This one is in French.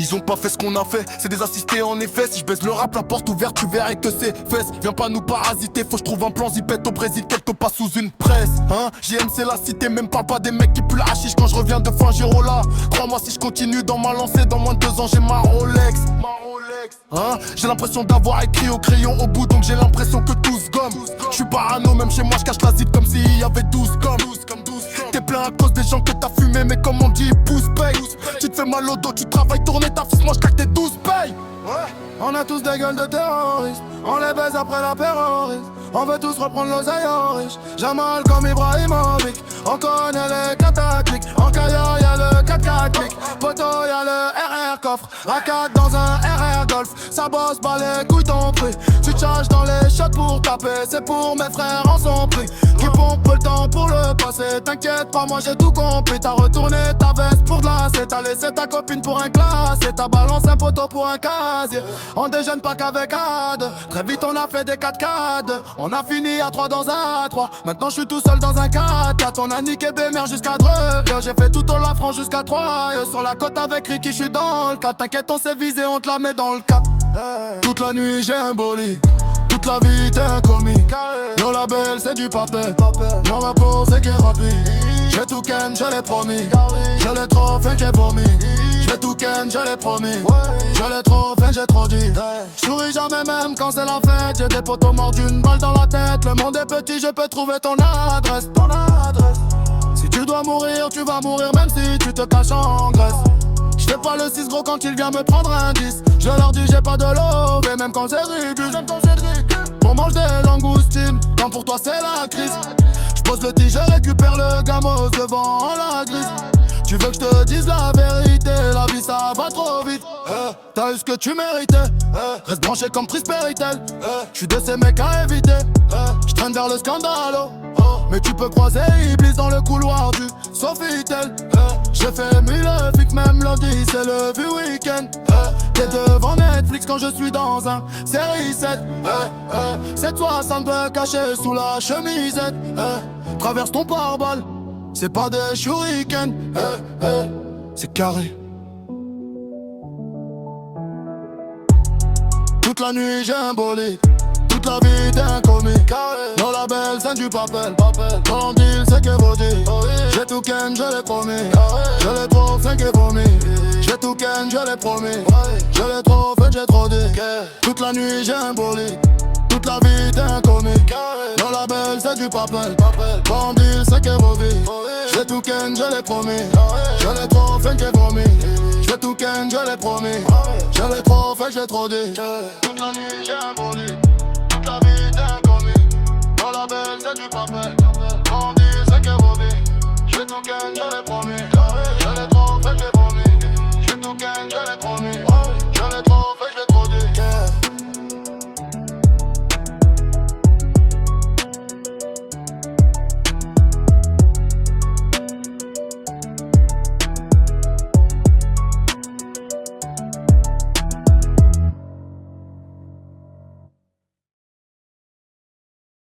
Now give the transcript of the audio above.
Ils ont pas fait ce qu'on a fait, c'est des assistés en effet. Si je baisse le rap, la porte ouverte, tu verrais que c'est fesses. Viens pas nous parasiter, faut que je trouve un plan zipette au Brésil, quelque part sous une presse. Hein, JM c'est la cité, même pas des mecs qui puent la hachiche quand je reviens de Fuengirola. Crois-moi si je continue dans ma lancée, dans moins de 2 ans j'ai ma Rolex. Hein, j'ai l'impression d'avoir écrit au crayon au bout, donc j'ai l'impression que tout se gomme. Je suis parano, même chez moi je cache la zip comme s'il y avait 12 gommes. T'es plein à cause des gens que t'as fumé, mais comme on dit, pousse paye. Tu te fais mal au dos, tu travailles, tourner ta fils, moi je claque tes 12 payes. On a tous des gueules de terroristes, on les baise après la terroriste. On veut tous reprendre l'oseille en riche. Jamal comme Ibrahimovic, on connaît les catacliques. En caillard y'a le 4x4 clic, poto y'a le RR coffre. Racat dans un RR Golf, ça bosse pas les couilles ton prix. Tu te charges dans les shots pour taper, c'est pour mes frères en son prix. Qui pompe le temps pour le passé, t'inquiète pas moi j'ai tout compris. T'as retourné ta veste pour de la t'as laissé ta copine pour un classe. Et t'as balancé un poteau pour un casier. On déjeune pas qu'avec AD, très vite on a fait des 4x4. On a fini à 3 dans un 3. Maintenant je suis tout seul dans un 4x4. On a niqué Bémer jusqu'à Dreux. J'ai fait tout au la France jusqu'à 3. Sur la côte avec Ricky je suis dans le cas. T'inquiète on s'est visé, on te la met dans le cap. Toute la nuit j'ai un bolide, toute la vie t'es un comique. Nos labels c'est du papier, mon rapport c'est qu'est rapide. J'ai tout ken, je l'ai promis. Je l'ai trop fait, j'ai vomi. J'ai tout ken, je l'ai promis. Je l'ai trop fait, j'ai trop dit. J'souris jamais même quand c'est la fête. J'ai des potos morts d'une balle dans la tête. Le monde est petit, je peux trouver ton adresse. Si tu dois mourir, tu vas mourir même si tu te caches en Grèce. J'fais pas le 6 gros quand il vient me prendre un 10. Je leur dis j'ai pas de l'eau, mais même quand c'est ridicule. On mange des langoustines, quand pour toi c'est la crise. J'pose le tige, je récupère le gamos devant la grise. Tu veux que je te dise la vérité, la vie ça va trop vite. T'as eu ce que tu méritais, reste branché comme Trisperitel. J'suis de ces mecs à éviter, j'traîne vers le scandale. Mais tu peux croiser Iblis dans le couloir du Sofitel. J'ai fait 1000 flics, même lundi c'est le vu week-end. T'es devant Netflix quand je suis dans un série 7. C'est toi, ça me peut cacher sous la chemisette. Traverse ton pare-balles, c'est pas des shurikens. C'est carré. Toute la nuit j'ai un bolide, toute la vie t'es un comique. Nos labels c'est du papel, ton deal c'est que vos deals. J'ai tout ken, je l'ai promis. Je l'ai trop fait, que vomi. J'ai tout ken, je l'ai promis. Je l'ai trop fait, j'ai trop dit. Toute la nuit j'ai un bolide, toute la vie t'es un comique. Nos labels c'est du papel, ton deal c'est que vos vies. J'ai tout ken, je l'ai promis. Je l'ai trop fait, que vomi. J'ai tout ken, je l'ai promis. Je l'ai trop fait, j'ai trop dit. Toute la nuit